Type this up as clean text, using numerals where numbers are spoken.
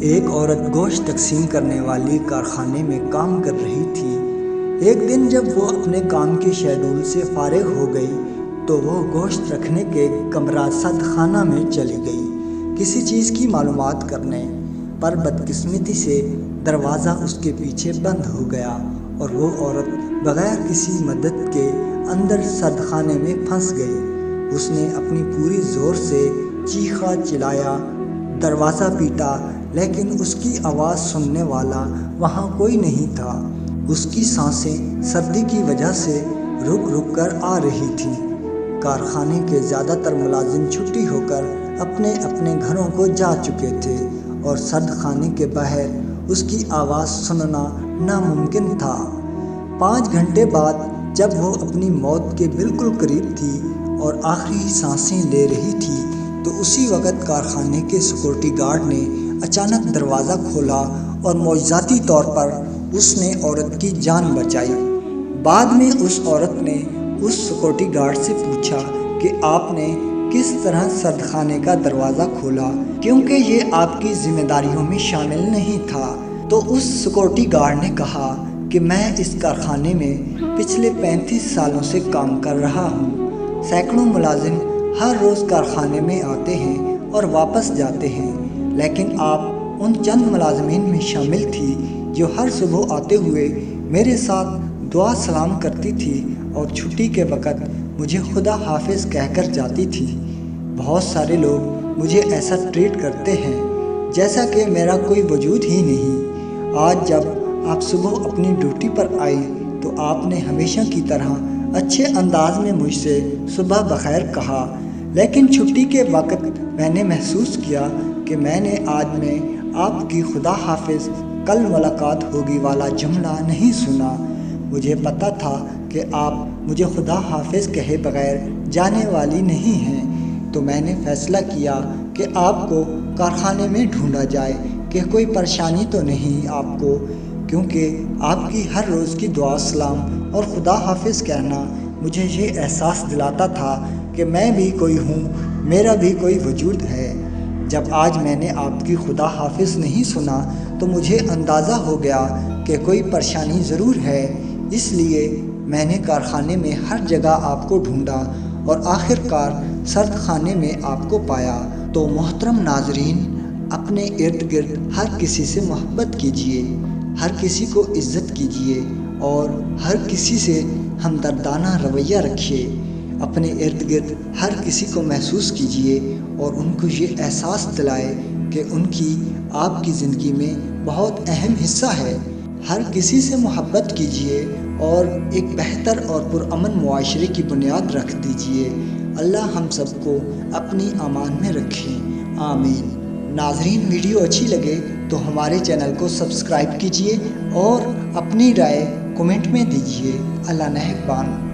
ایک عورت گوشت تقسیم کرنے والی کارخانے میں کام کر رہی تھی۔ ایک دن جب وہ اپنے کام کے شیڈول سے فارغ ہو گئی تو وہ گوشت رکھنے کے کمرہ صد خانہ میں چلی گئی کسی چیز کی معلومات کرنے، پر بدقسمتی سے دروازہ اس کے پیچھے بند ہو گیا اور وہ عورت بغیر کسی مدد کے اندر صد خانے میں پھنس گئی۔ اس نے اپنی پوری زور سے چیخا چلایا، دروازہ پیٹا، لیکن اس کی آواز سننے والا وہاں کوئی نہیں تھا۔ اس کی سانسیں سردی کی وجہ سے رک رک کر آ رہی تھیں۔ کارخانے کے زیادہ تر ملازم چھٹی ہو کر اپنے اپنے گھروں کو جا چکے تھے اور سرد خانے کے باہر اس کی آواز سننا ناممکن تھا۔ 5 گھنٹے بعد جب وہ اپنی موت کے بالکل قریب تھی اور آخری سانسیں لے رہی تھی تو اسی وقت کارخانے کے سیکورٹی گارڈ نے اچانک دروازہ کھولا اور معجزاتی طور پر اس نے عورت کی جان بچائی۔ بعد میں اس عورت نے اس سیکورٹی گارڈ سے پوچھا کہ آپ نے کس طرح سرد خانے کا دروازہ کھولا، کیونکہ یہ آپ کی ذمہ داریوں میں شامل نہیں تھا۔ تو اس سیکورٹی گارڈ نے کہا کہ میں اس کارخانے میں پچھلے 35 سالوں سے کام کر رہا ہوں۔ سینکڑوں ملازم ہر روز کارخانے میں آتے ہیں اور واپس جاتے ہیں، لیکن آپ ان چند ملازمین میں شامل تھی جو ہر صبح آتے ہوئے میرے ساتھ دعا سلام کرتی تھی اور چھٹی کے وقت مجھے خدا حافظ کہہ کر جاتی تھی۔ بہت سارے لوگ مجھے ایسا ٹریٹ کرتے ہیں جیسا کہ میرا کوئی وجود ہی نہیں۔ آج جب آپ صبح اپنی ڈیوٹی پر آئی تو آپ نے ہمیشہ کی طرح اچھے انداز میں مجھ سے صبح بخیر کہا، لیکن چھٹی کے وقت میں نے محسوس کیا کہ میں نے آج میں آپ کی خدا حافظ کل ملاقات ہوگی والا جملہ نہیں سنا۔ مجھے پتا تھا کہ آپ مجھے خدا حافظ کہے بغیر جانے والی نہیں ہیں، تو میں نے فیصلہ کیا کہ آپ کو کارخانے میں ڈھونڈا جائے کہ کوئی پریشانی تو نہیں آپ کو، کیونکہ آپ کی ہر روز کی دعا سلام اور خدا حافظ کہنا مجھے یہ احساس دلاتا تھا کہ میں بھی کوئی ہوں، میرا بھی کوئی وجود ہے۔ جب آج میں نے آپ کی خدا حافظ نہیں سنا تو مجھے اندازہ ہو گیا کہ کوئی پریشانی ضرور ہے، اس لیے میں نے کارخانے میں ہر جگہ آپ کو ڈھونڈا اور آخر کار سرد خانے میں آپ کو پایا۔ تو محترم ناظرین، اپنے ارد گرد ہر کسی سے محبت کیجیے، ہر کسی کو عزت کیجیے اور ہر کسی سے ہمدردانہ رویہ رکھیے۔ اپنے ارد گرد ہر کسی کو محسوس کیجیے اور ان کو یہ احساس دلائے کہ ان کی آپ کی زندگی میں بہت اہم حصہ ہے۔ ہر کسی سے محبت کیجیے اور ایک بہتر اور پرامن معاشرے کی بنیاد رکھ دیجیے۔ اللہ ہم سب کو اپنی امان میں رکھے، آمین۔ ناظرین، ویڈیو اچھی لگے تو ہمارے چینل کو سبسکرائب کیجیے اور اپنی رائے کمنٹ میں دیجیے۔ اللہ نگہبان۔